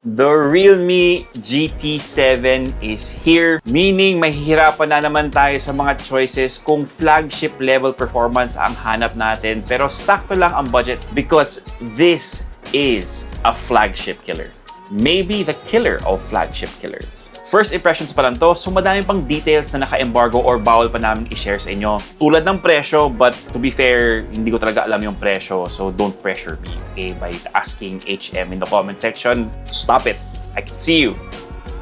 The Realme GT7 is here, meaning mahihirapan na naman tayo sa mga choices kung flagship level performance ang hanap natin, pero sakto lang ang budget because this is a flagship killer. Maybe the killer of flagship killers. First impressions pa lang to, so madami pang details na naka-embargo or bawal pa namin i-share sa inyo. Tulad ng presyo, but to be fair, hindi ko talaga alam yung presyo, so don't pressure me, okay, by asking HM in the comment section. Stop it. I can see you.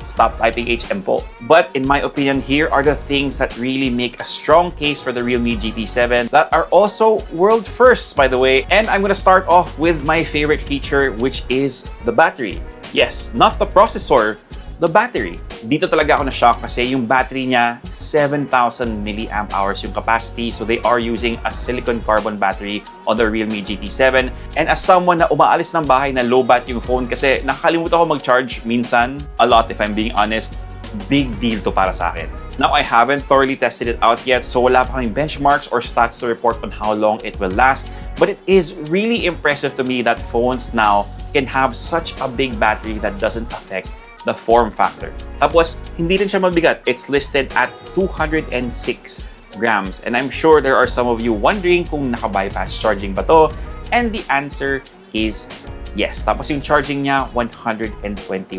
Stop typing HM po. But in my opinion, here are the things that really make a strong case for the Realme GT7 that are also world firsts, by the way. And I'm gonna start off with my favorite feature, which is the battery. Yes, not the processor, the battery. Dito talaga ako na-shock kasi yung battery niya, 7,000 milliamp hours yung capacity. So they are using a silicon carbon battery on the Realme GT7. And as someone na umaalis ng bahay na low-bat yung phone kasi nakakalimutan ako mag-charge minsan, a lot if I'm being honest, big deal to para sa akin. Now, I haven't thoroughly tested it out yet, so wala pa kaming benchmarks or stats to report on how long it will last. But it is really impressive to me that phones now can have such a big battery that doesn't affect the form factor. Tapos, hindi rin siya mabigat. It's listed at 206 grams. And I'm sure there are some of you wondering kung naka-bypass charging ba to? And the answer is yes. Tapos yung charging niya, 120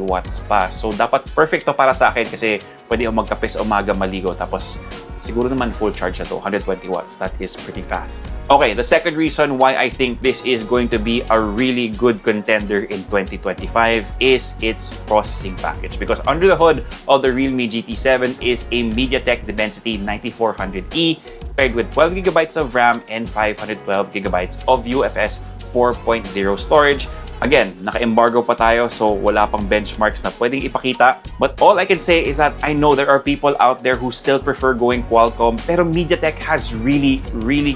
watts pa. So, dapat perfect to para sa akin kasi pwede ako magkape sa umaga maligo. Tapos, siguro naman full charge na to, 120 watts. That is pretty fast. Okay, the second reason why I think this is going to be a really good contender in 2025 is its processing package. Because under the hood of the Realme GT7 is a MediaTek Dimensity 9400E paired with 12 GB of RAM and 512 GB of UFS 4.0 storage. Again, naka-embargo pa tayo, so wala pang benchmarks na pwedeng ipakita. But all I can say is that I know there are people out there who still prefer going Qualcomm, pero MediaTek has really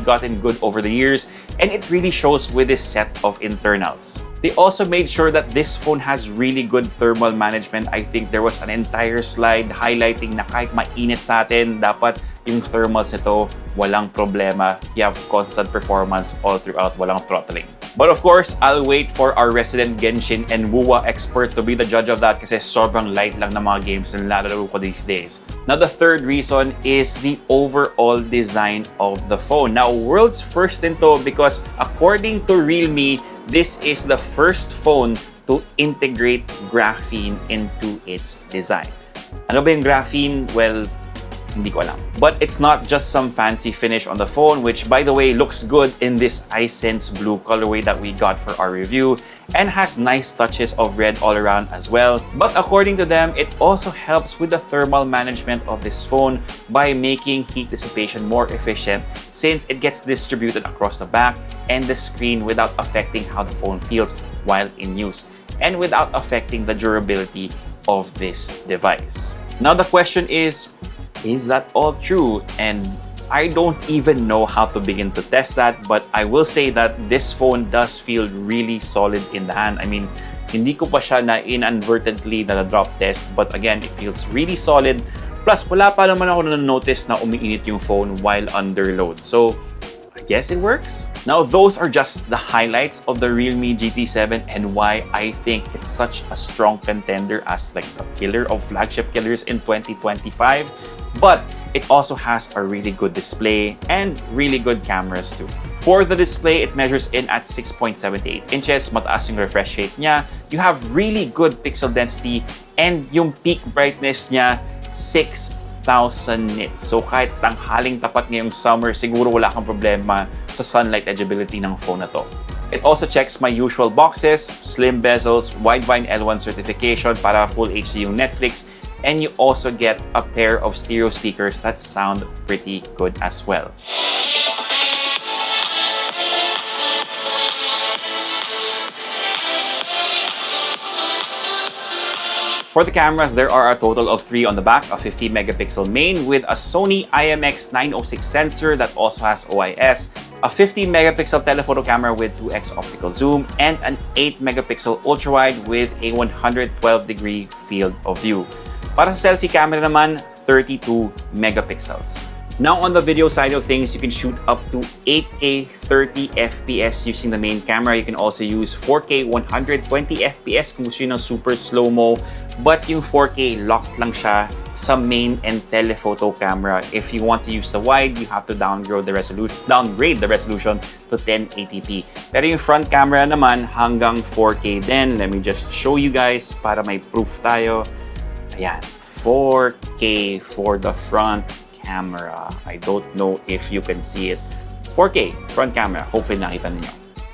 gotten good over the years, and it really shows with this set of internals. They also made sure that this phone has really good thermal management. I think there was an entire slide highlighting na kahit mainit sa atin, dapat yung thermals nito walang problema. You have constant performance all throughout, walang throttling. But of course, I'll wait for our resident Genshin and Wuwa expert to be the judge of that kasi sobrang light lang ng mga games na nilalaro ko these days. Now, the third reason is the overall design of the phone. Now, world's first nito because according to Realme, this is the first phone to integrate graphene into its design. Ano ba yung graphene? Well, hindi ko alam. But it's not just some fancy finish on the phone, which by the way looks good in this iSense blue colorway that we got for our review and has nice touches of red all around as well. But according to them, it also helps with the thermal management of this phone by making heat dissipation more efficient since it gets distributed across the back and the screen without affecting how the phone feels while in use and without affecting the durability of this device. Now the question is that all true? And I don't even know how to begin to test that, but I will say that this phone does feel really solid in the hand. I mean, hindi ko pa siya na inadvertently na-drop test, but again, it feels really solid. Plus, wala pa naman ako na-notice na umiinit yung phone while under load. So, I guess it works. Now, those are just the highlights of the Realme GT7 and why I think it's such a strong contender as like the killer of flagship killers in 2025. But it also has a really good display and really good cameras too. For the display, it measures in at 6.78 inches, mataas yung refresh rate niya. You have really good pixel density and yung peak brightness niya, 6,000 nits. So kahit tanghaling tapat ngayong summer, siguro wala kang problema sa sunlight edgeability ng phone na to. It also checks my usual boxes, slim bezels, widevine L1 certification para full HD yung Netflix, and you also get a pair of stereo speakers that sound pretty good as well. For the cameras, there are a total of 3 on the back, a 50 megapixel main with a Sony IMX906 sensor that also has OIS, a 50 megapixel telephoto camera with 2x optical zoom, and an 8 megapixel ultrawide with a 112-degree field of view. Para sa selfie camera naman, 32 megapixels. Now, on the video side of things, you can shoot up to 8K 30 FPS using the main camera. You can also use 4K 120 FPS kung gusto nyo ng super slow-mo. But yung 4K, locked lang siya sa main and telephoto camera. If you want to use the wide, you have to downgrade the resolution to 1080p. Pero yung front camera naman, hanggang 4K din. Let me just show you guys para may proof tayo. Ayan, 4K for the front camera. I don't know if you can see it. 4K front camera. Hopefully nakita niyo.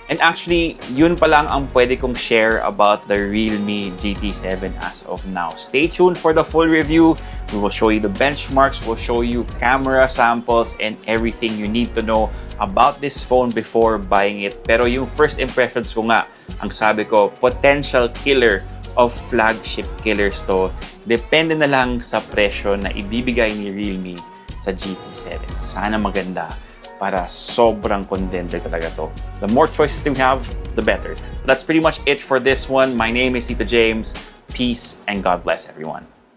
And actually, yun pa lang ang pwede kong share about the Realme GT7 as of now. Stay tuned for the full review. We will show you the benchmarks, we'll show you camera samples, and everything you need to know about this phone before buying it. Pero yung first impressions ko nga, ang sabi ko, potential killer of flagship killers to. Depende na lang sa presyo na ibibigay ni Realme sa GT7. Sana maganda para sobrang contender talaga to. The more choices we have, the better. That's pretty much it for this one. My name is Tito James. Peace and God bless everyone.